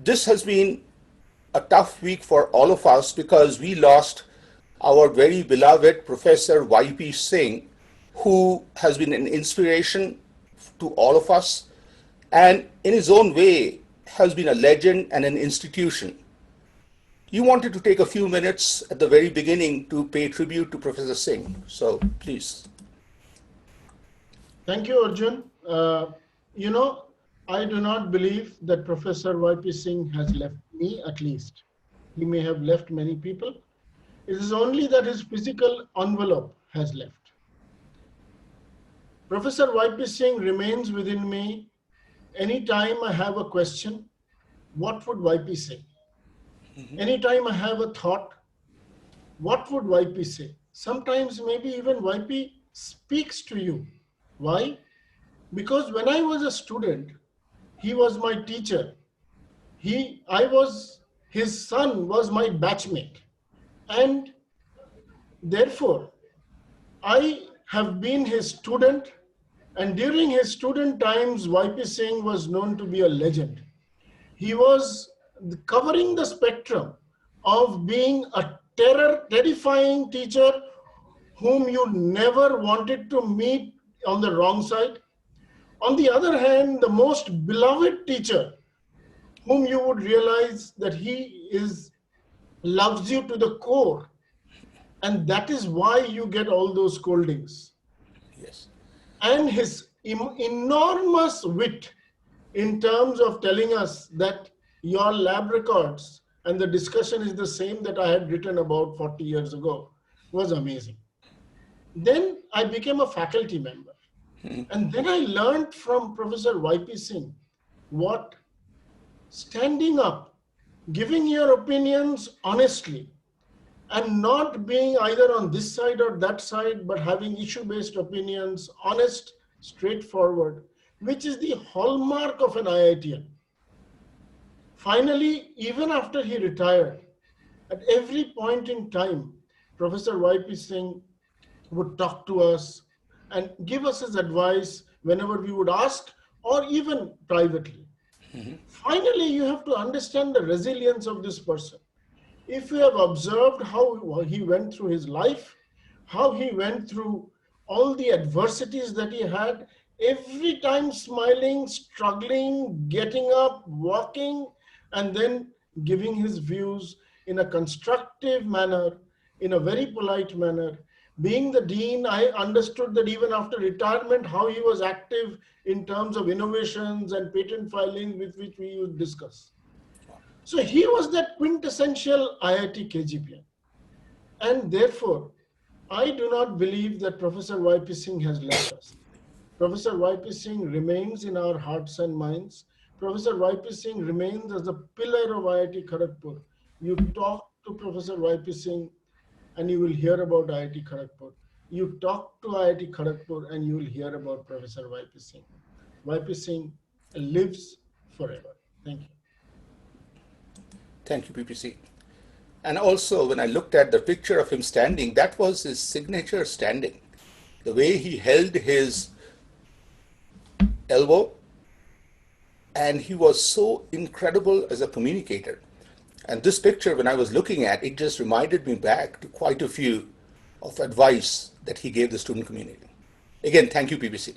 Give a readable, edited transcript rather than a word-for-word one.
This has been a tough week for all of us because we lost our very beloved Professor Y.P. Singh, who has been an inspiration to all of us and in his own way has been a legend and an institution. You wanted to take a few minutes at the very beginning to pay tribute to Professor Singh. So please. Thank you, Arjun. I do not believe that Professor Y.P. Singh has left me, at least. He may have left many people. It is only that his physical envelope has left. Professor Y.P. Singh remains within me. Anytime I have a question, what would Y.P. say? Anytime I have a thought, what would Y.P. say? Sometimes maybe even Y.P. speaks to you. Why? Because when I was a student, he was my teacher. His son was my batchmate. And therefore, I have been his student. And during his student times, Y.P. Singh was known to be a legend. He was covering the spectrum of being a terrifying teacher whom you never wanted to meet on the wrong side. On the other hand, the most beloved teacher whom you would realize that loves you to the core. And that is why you get all those scoldings. Yes. And his enormous wit in terms of telling us that your lab records and the discussion is the same that I had written about 40 years ago was amazing. Then I became a faculty member. And then I learned from Professor Y.P. Singh what standing up, giving your opinions honestly, and not being either on this side or that side, but having issue-based opinions, honest, straightforward, which is the hallmark of an IITian. Finally, even after he retired, at every point in time, Professor Y.P. Singh would talk to us and give us his advice whenever we would ask, or even privately. Finally, you have to understand the resilience of this person. If you have observed how he went through his life, how he went through all the adversities that he had, every time smiling, struggling, getting up, walking, and then giving his views in a constructive manner, in a very polite manner. Being the dean, I understood that even after retirement, how he was active in terms of innovations and patent filing with which we would discuss. So he was that quintessential IIT KGPN. And therefore, I do not believe that Professor Y.P. Singh has left us. Professor Y.P. Singh remains in our hearts and minds. Professor Y.P. Singh remains as a pillar of IIT Kharagpur. You talk to Professor Y.P. Singh and you will hear about IIT Kharagpur. You talk to IIT Kharagpur and you will hear about Professor Y.P. Singh. Y.P. Singh lives forever. Thank you. Thank you, PPC. And also, when I looked at the picture of him standing, that was his signature standing. The way he held his elbow, and he was so incredible as a communicator. And this picture, when I was looking at it, just reminded me back to quite a few of advice that he gave the student community. Again, thank you, PPC.